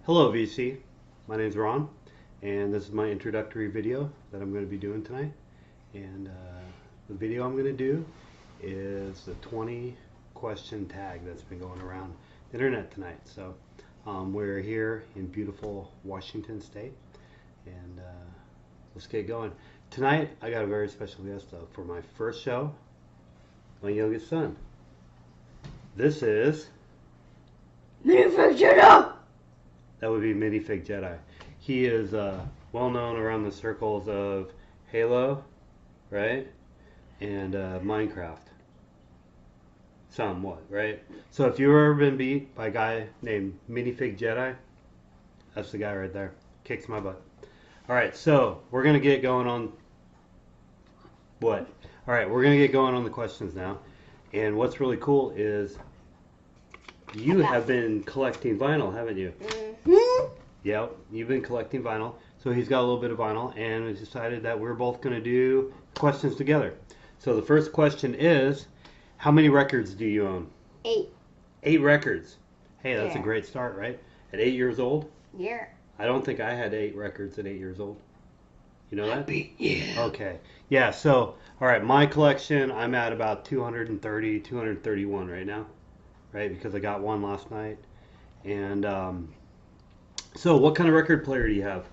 Hello VC, my name's Ron, and this is my introductory video that I'm going to be doing tonight. And the video I'm going to do is the 20 question tag that's been going around the internet tonight. So we're here in beautiful Washington State, and let's get going. Tonight I got a very special guest for my first show, my youngest son. This is Minifig Jedi! That would be Minifig Jedi. He is well known around the circles of Halo, right? And Minecraft. Somewhat, right? So if you've ever been beat by a guy named Minifig Jedi, that's the guy right there. Kicks my butt. Alright, so we're going to get going on... What? Alright, we're going to get going on the questions now. And what's really cool is you have been collecting vinyl, haven't you? Mm-hmm. Yep, you've been collecting vinyl. So he's got a little bit of vinyl, and we decided that we're both going to do questions together. So the first question is, how many records do you own? 8. 8 records. Hey, that's a Yeah. great start, right? At 8 years old? Yeah. I don't think I had 8 records at 8 years old. You know that? Yeah. Okay. Yeah, so, all right, my collection, I'm at about 230, 231 right now, right? Because I got one last night. And so what kind of record player do you have?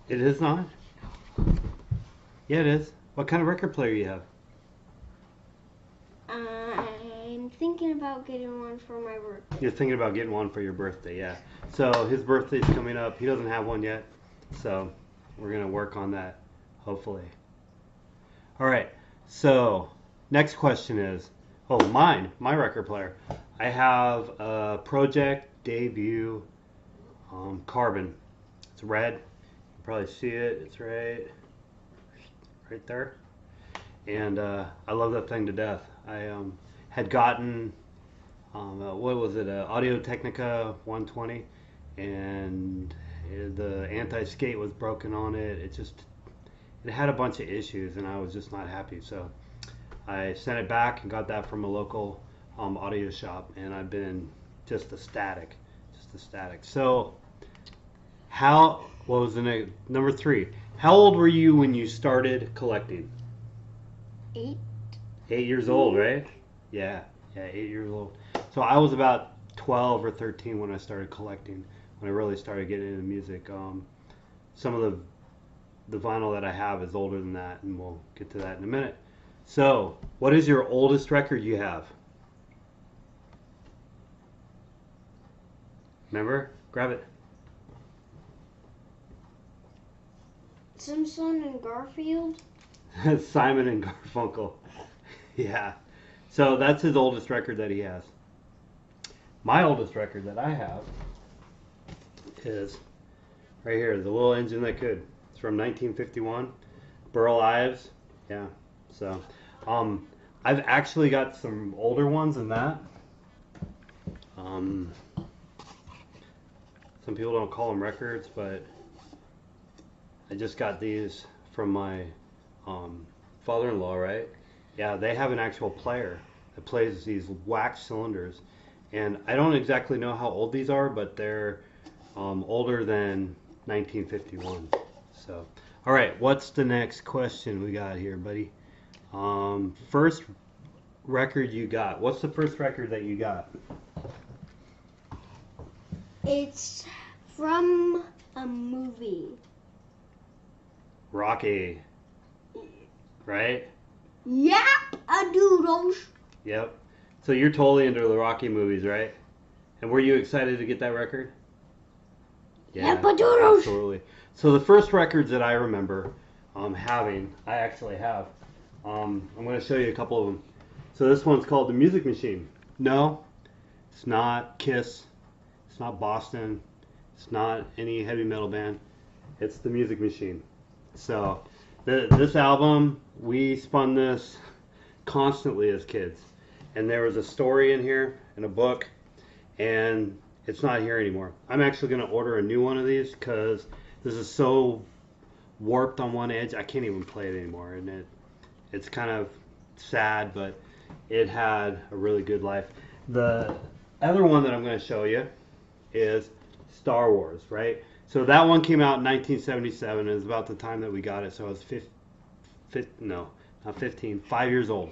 It is not? Yeah, it is. What kind of record player do you have? I'm thinking about getting one for my birthday. You're thinking about getting one for your birthday, yeah. So his birthday's coming up. He doesn't have one yet. So we're going to work on that, hopefully. All right. So next question is, my record player. I have a Project Debut Carbon. It's red. You can probably see it. It's right there. And I love that thing to death. I had gotten what was it? Audio Technica 120, and the anti-skate was broken on it. It had a bunch of issues, and I was just not happy. So I sent it back and got that from a local audio shop, and I've been just ecstatic. So what was the next, number 3? How old were you when you started collecting? 8. 8 years old, right? Yeah, 8 years old. So I was about 12 or 13 when I started collecting, when I really started getting into music. Some of the vinyl that I have is older than that, and we'll get to that in a minute. So, what is your oldest record you have? Remember? Grab it. Simpson and Garfield? Simon and Garfunkel. Yeah. So that's his oldest record that he has. My oldest record that I have is right here, The Little Engine That Could. It's from 1951. Burl Ives. Yeah. So I've actually got some older ones than that. Some people don't call them records, but I just got these from my father-in-law, right? Yeah, they have an actual player that plays these wax cylinders, and I don't exactly know how old these are, but they're older than 1951. So, all right, what's the next question we got here, buddy? First record you got. What's the first record that you got? It's from a movie. Rocky, right? Yep, I do those. Yep. So you're totally into the Rocky movies, right? And were you excited to get that record? Yep, I do those. Absolutely. So the first records that I remember having, I actually have. I'm going to show you a couple of them. So this one's called The Music Machine. No, it's not Kiss. It's not Boston. It's not any heavy metal band. It's The Music Machine. So this album, we spun this constantly as kids. And there was a story in here, in a book, and it's not here anymore. I'm actually going to order a new one of these because this is so warped on one edge, I can't even play it anymore. And it's kind of sad, but it had a really good life. the other one that I'm going to show you is Star Wars, right? So that one came out in 1977. It was about the time that we got it. So I was 5 years old,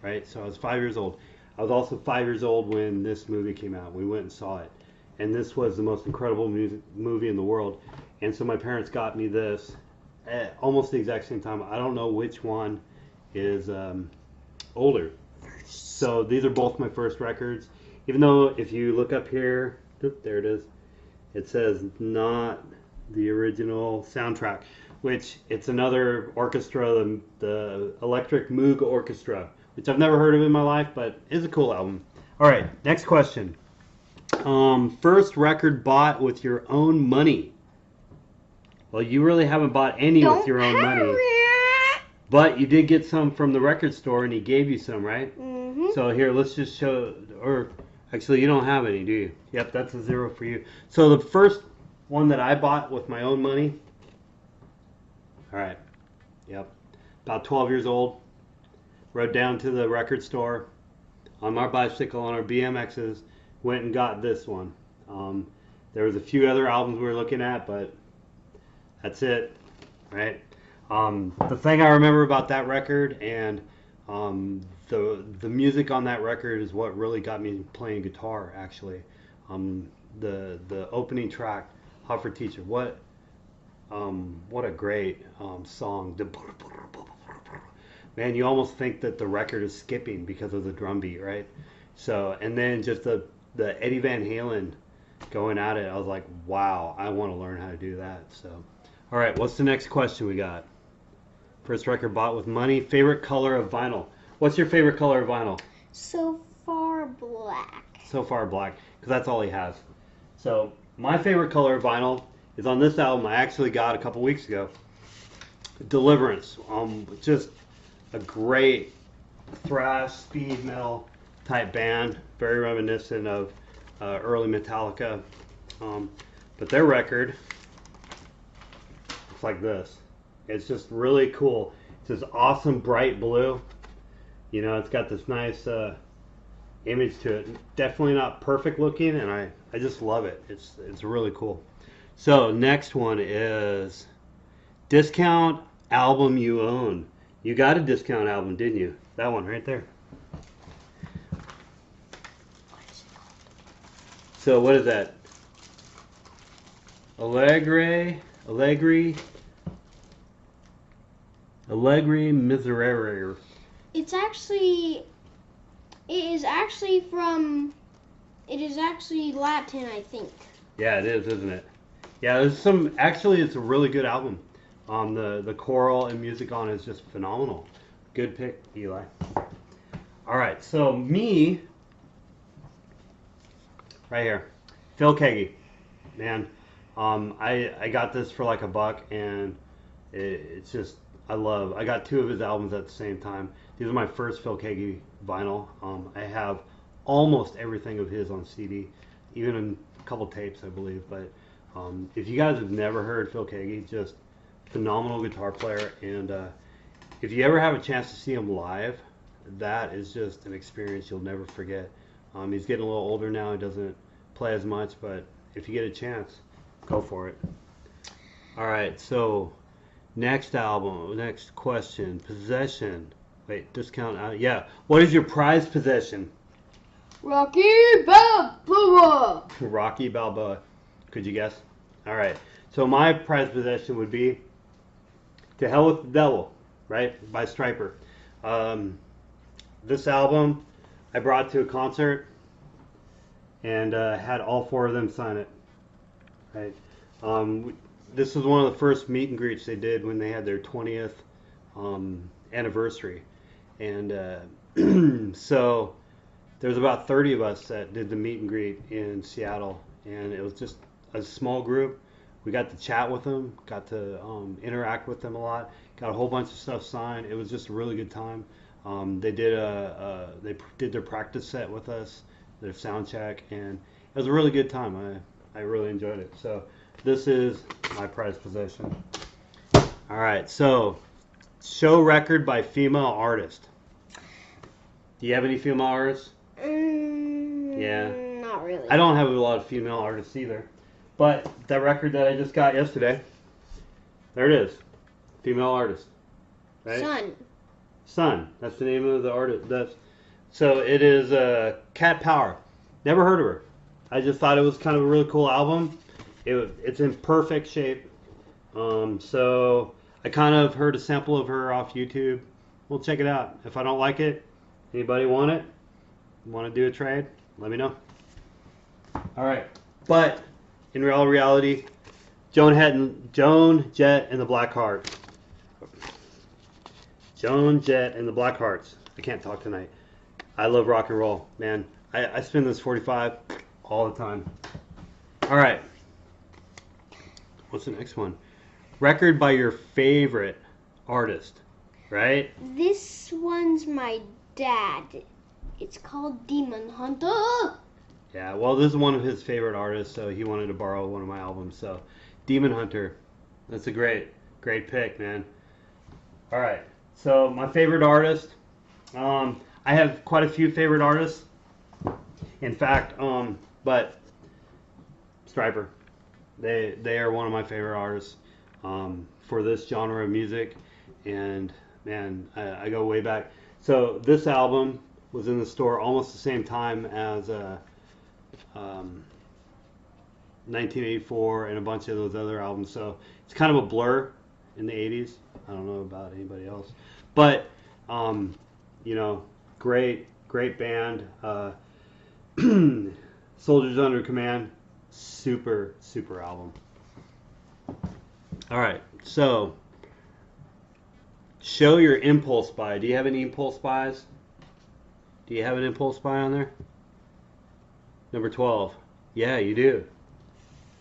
right? So I was 5 years old. I was also 5 years old when this movie came out. We went and saw it. And this was the most incredible movie in the world. And so my parents got me this at almost the exact same time. I don't know which one is older. So these are both my first records. Even though if you look up here, there it is, it says not the original soundtrack, which it's another orchestra, the Electric Moog Orchestra, which I've never heard of in my life, but is a cool album. All right, next question. First record bought with your own money. Well, you really haven't bought any with your own money. But you did get some from the record store, and he gave you some, right? Mm-hmm. So here, let's just show, or actually, you don't have any, do you? Yep, that's a 0 for you. So the first one that I bought with my own money, all right, yep, about 12 years old, rode down to the record store on our bicycle, on our BMXs, went and got this one. There was a few other albums we were looking at, but that's it, right? The thing I remember about that record and the music on that record is what really got me playing guitar. Actually, the opening track, "Hot for Teacher," what a great song! Man, you almost think that the record is skipping because of the drum beat, right? So, and then just the Eddie Van Halen going at it, I was like, wow, I want to learn how to do that. So, all right, what's the next question we got? First record bought with money. Favorite color of vinyl. What's your favorite color of vinyl? So far, black. So far, black, because that's all he has. So my favorite color of vinyl is on this album I actually got a couple weeks ago. Deliverance. Just a great thrash, speed metal type band. Very reminiscent of early Metallica. But their record looks like this. It's just really cool. It's this awesome bright blue. You know, it's got this nice image to it. Definitely not perfect looking, and I just love it. It's really cool. So next one is discount album you own. You got a discount album, didn't you? That one right there. So what is that? Allegri Miserere. It is actually Latin, I think. Yeah, it is, isn't it? Yeah, it's a really good album. The choral and music on it is just phenomenal. Good pick, Eli. All right, so me, right here, Phil Keaggy. Man, I got this for like $1, and it's just, I got 2 of his albums at the same time. These are my first Phil Keaggy vinyl. I have almost everything of his on CD, even a couple tapes, I believe. But if you guys have never heard Phil Keaggy, just phenomenal guitar player. And if you ever have a chance to see him live, that is just an experience you'll never forget. He's getting a little older now. He doesn't play as much, but if you get a chance, go for it. All right, so next question, possession. Wait, discount, yeah. What is your prized possession? Rocky Balboa. Rocky Balboa. Could you guess? All right. So my prized possession would be To Hell with the Devil, right? By Stryper. This album I brought to a concert and had all 4 of them sign it. Right. This was one of the first meet and greets they did when they had their 20th anniversary. And so there's about 30 of us that did the meet and greet in Seattle, and it was just a small group. We got to chat with them, got to interact with them a lot, got a whole bunch of stuff signed. It was just a really good time. They did their practice set with us, their sound check, and it was a really good time. I really enjoyed it. So this is my prized possession. All right, so show record by female artist. Do you have any female artists? Yeah. Not really. I don't have a lot of female artists either. But that record that I just got yesterday, there it is. Female artist. Right? Sun. That's the name of the artist. So it is Cat Power. Never heard of her. I just thought it was kind of a really cool album. It's in perfect shape. So I kind of heard a sample of her off YouTube. We'll check it out. If I don't like it, anybody want it? Want to do a trade? Let me know. All right. But in reality, Joan Jett and the Blackhearts. Joan Jett and the Blackhearts. I can't talk tonight. I love rock and roll, man. I spin this 45 all the time. All right. What's the next one? Record by your favorite artist, right? This one's my dad. It's called Demon Hunter. Yeah, well, this is one of his favorite artists, so he wanted to borrow one of my albums. So, Demon Hunter. That's a great pick, man. All right. So, my favorite artist. I have quite a few favorite artists. In fact, but Striper. They are one of my favorite artists for this genre of music, and man, I go way back. So this album was in the store almost the same time as 1984 and a bunch of those other albums. So it's kind of a blur in the 80s. I don't know about anybody else, but you know, great band. Soldiers Under Command. Super album. All right, so show your impulse buy. Do you have any impulse buys? Do you have an impulse buy on there? Number 12. Yeah, you do.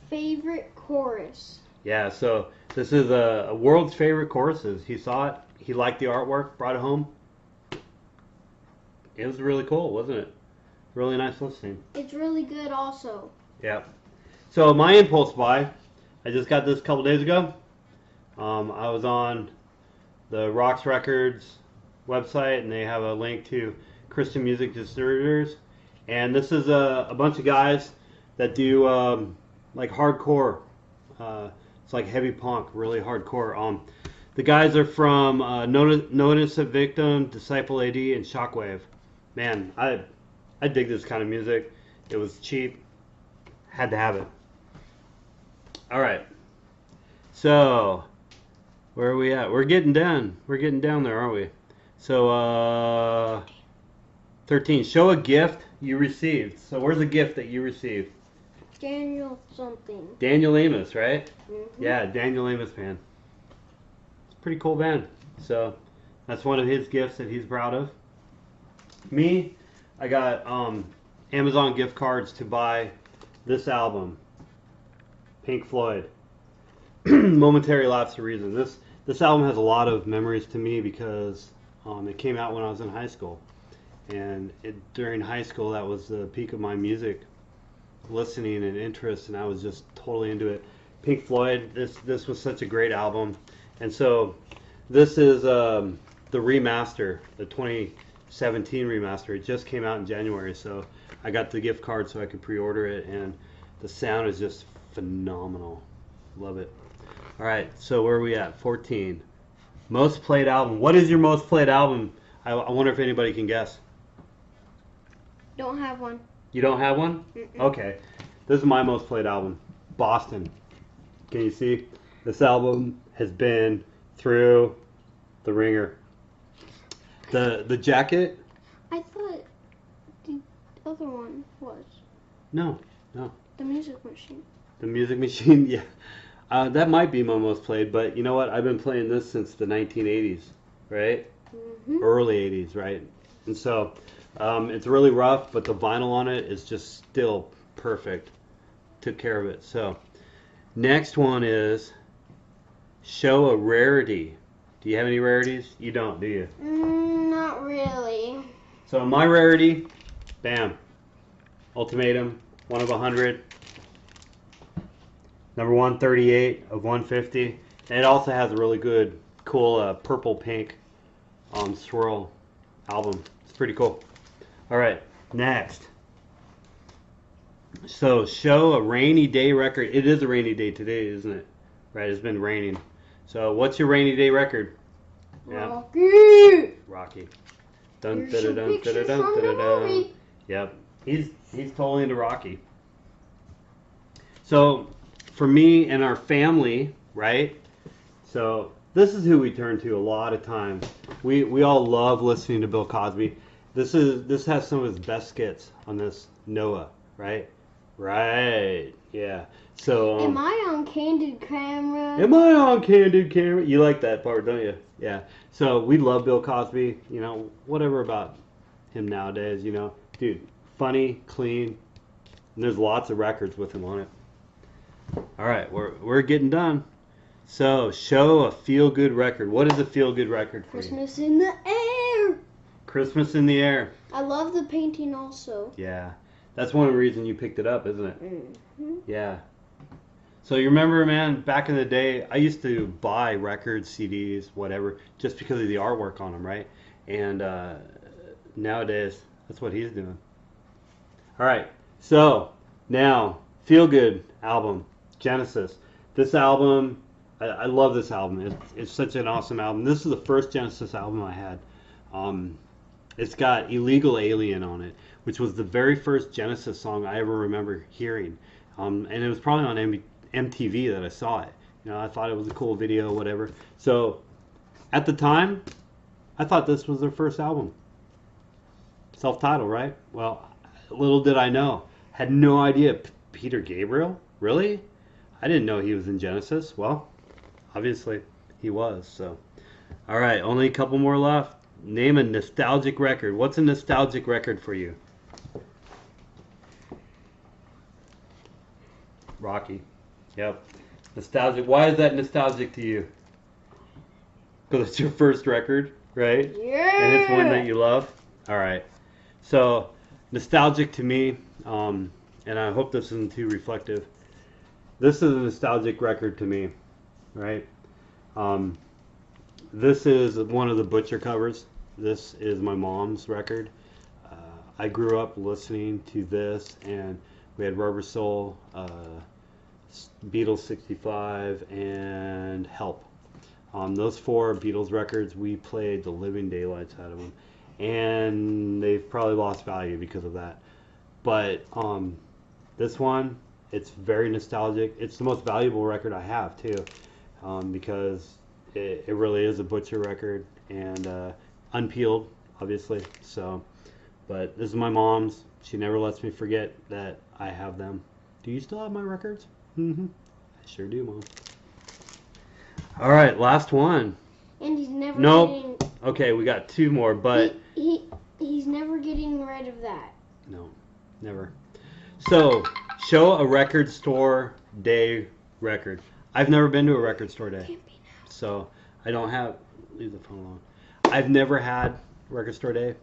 Favorite chorus. Yeah, so this is a world's favorite choruses. He saw it. He liked the artwork. Brought it home. It was really cool, wasn't it? Really nice listening. It's really good also. Yeah. So my impulse buy, I just got this a couple days ago. I was on the Rocks Records website, and they have a link to Christian music distributors. And this is a bunch of guys that do like hardcore. It's like heavy punk, really hardcore. The guys are from Notice a Victim, Disciple AD, and Shockwave. Man, I dig this kind of music. It was cheap. Had to have it. All right. So, where are we at? We're getting down. We're getting down there, aren't we? So, 13. Show a gift you received. So, where's a gift that you received? Daniel something. Daniel Amos, right? Mm-hmm. Yeah, Daniel Amos band. It's a pretty cool band. So, that's one of his gifts that he's proud of. Me, I got Amazon gift cards to buy this album, Pink Floyd. Momentary Lapse of Reason. This album has a lot of memories to me because it came out when I was in high school, and during high school that was the peak of my music listening and interest, and I was just totally into it. Pink Floyd. This was such a great album, and so this is the remaster, the 2017 remaster. It just came out in January, so I got the gift card so I could pre-order it, and the sound is just phenomenal. Love it. All right, so where are we at? 14. Most played album. What is your most played album? I wonder if anybody can guess. Don't have one. You don't have one? Mm-mm. Okay. This is my most played album. Boston. Can you see? This album has been through the ringer. The jacket? I thought the other one was. No. The Music Machine. The Music Machine, yeah. That might be my most played, but you know what? I've been playing this since the 1980s, right? Mm-hmm. Early 80s, right? And so it's really rough, but the vinyl on it is just still perfect. Took care of it. So next one is show a rarity. Do you have any rarities? You don't, do you? Not really. So my rarity, bam, Ultimatum, 1 of 100. Number 138 of 150. And it also has a really good, cool purple pink swirl album. It's pretty cool. All right, next. So show a rainy day record. It is a rainy day today, isn't it? Right, it's been raining. So what's your rainy day record? Yeah. Rocky. Rocky. Dun, Here's some dun, pictures dun, from dun, the dun. movie. Yep. He's totally into Rocky. So for me and our family, right? So this is who we turn to a lot of times. We all love listening to Bill Cosby. This has some of his best skits on this Noah, right? Right. Yeah. So Am I on candid camera? am I on candid camera? You like that part, don't you? Yeah. So we love Bill Cosby. You know, whatever about him nowadays. You know, dude, funny, clean, and there's lots of records with him on it. All right, we're getting done. So show a feel good record. What is a feel good record for you? Christmas in the air. Christmas in the air. I love the painting also. Yeah, that's one of the reasons you picked it up, isn't it? Mm-hmm. Yeah. So you remember, man, back in the day, I used to buy records, CDs, whatever, just because of the artwork on them, right? And nowadays, that's what he's doing. All right. So now, feel good album, Genesis. This album, I love this album. It's such an awesome album. This is the first Genesis album I had. It's got Illegal Alien on it, which was the very first Genesis song I ever remember hearing. And it was probably on MTV that I saw it. You know, I thought it was a cool video, whatever. So at the time, I thought this was their first album. Self-titled, right? Well, little did I know. Had no idea. Peter Gabriel? Really? I didn't know he was in Genesis. Well, obviously he was. So, all right, only a couple more left. Name a nostalgic record. What's a nostalgic record for you? Rocky. Yep. Nostalgic. Why is that nostalgic to you? Because it's your first record, right? Yeah. And it's one that you love. All right. So, nostalgic to me, and I hope this isn't too reflective. This is a nostalgic record to me, right? This is one of the Butcher covers. This is my mom's record. I grew up listening to this, and we had Rubber Soul, Beatles 65, and Help. Those four Beatles records, we played the living daylights out of them. And they've probably lost value because of that. But this one, it's very nostalgic. It's the most valuable record I have, too, because it really is a Butcher record, and unpeeled, obviously. So, but this is my mom's. She never lets me forget that I have them. Do you still have my records? Mm-hmm. I sure do, Mom. All right, last one. And he's never Nope. getting... Okay, we got two more, but... He's never getting rid of that. No, never. So, show a record store day record. I've never been to a record store day. So, I don't have... Leave the phone alone. I've never had record store day.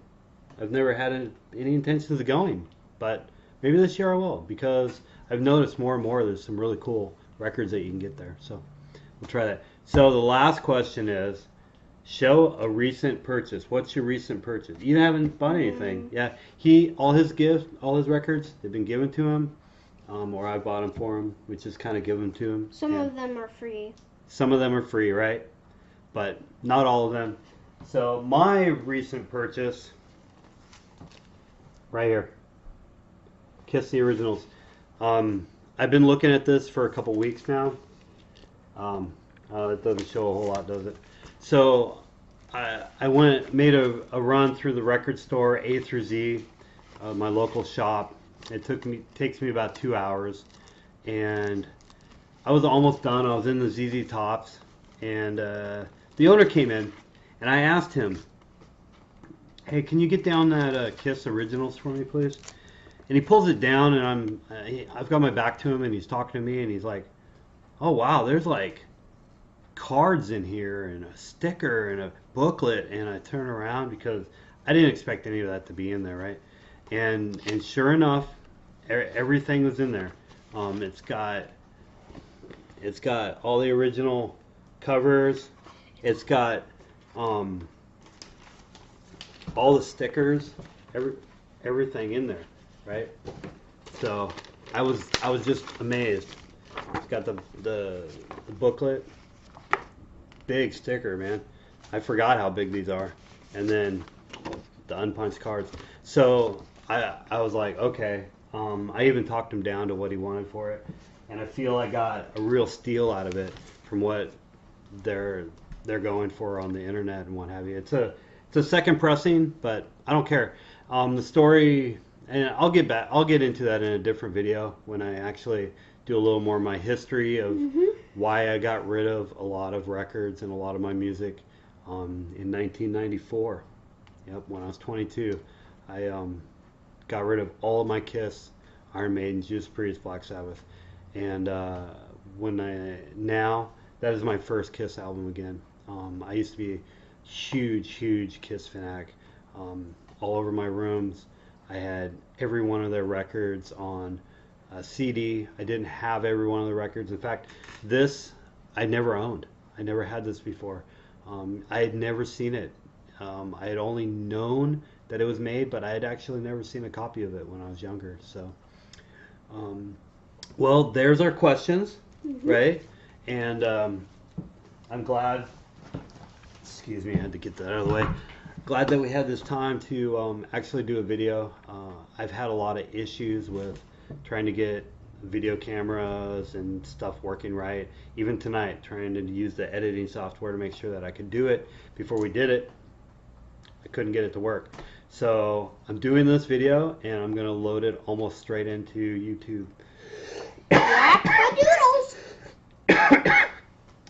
I've never had any intentions of going. But maybe this year I will, because I've noticed more and more there's some really cool records that you can get there. So, we'll try that. So, the last question is... Show a recent purchase. What's your recent purchase? You haven't bought anything. Yeah, all his gifts, all his records, they've been given to him, or I bought them for him, which is kind of given to him. Some of them are free. Some of them are free, right? But not all of them. So my recent purchase, right here, Kiss the Originals. I've been looking at this for a couple weeks now. It doesn't show a whole lot, does it? So I made a run through the record store A through Z, my local shop. It takes me about 2 hours, and I was almost done. I was in the ZZ Tops, and the owner came in, and I asked him, "Hey, can you get down that Kiss Originals for me, please?" And he pulls it down, and I've got my back to him, and he's talking to me, and he's like, "Oh wow, there's like cards in here and a sticker and a booklet." And I turn around because I didn't expect any of that to be in there, right? And sure enough, everything was in there. It's got all the original covers. It's got all the stickers, everything in there, right? So I was just amazed. It's got the booklet, big sticker, man. I forgot how big these are, and then the unpunched cards. So I was like, okay. I even talked him down to what he wanted for it, and I feel I got a real steal out of it from what they're going for on the internet and what have you. It's a second pressing, but I don't care. The story, and I'll get into that in a different video when I actually do a little more of my history of why I got rid of a lot of records and a lot of my music in 1994. Yep, when I was 22, I got rid of all of my Kiss, Iron Maiden, Judas Priest, Black Sabbath, and now that is my first Kiss album again. I used to be a huge Kiss fanatic. All over my rooms, I had every one of their records on a CD. I didn't have every one of the records. In fact, this I never owned. I never had this before. I had never seen it. I had only known that it was made, but I had actually never seen a copy of it when I was younger. So, well, there's our questions, right? And I'm glad, excuse me, I had to get that out of the way. Glad that we had this time to actually do a video. I've had a lot of issues with trying to get video cameras and stuff working right. Even tonight, trying to use the editing software to make sure that I could do it before we did it. I couldn't get it to work. So I'm doing this video and I'm going to load it almost straight into YouTube.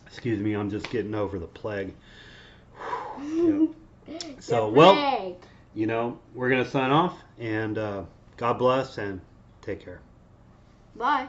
Excuse me, I'm just getting over the plague. Yep. So, well, you know, we're going to sign off, and God bless and take care. Bye.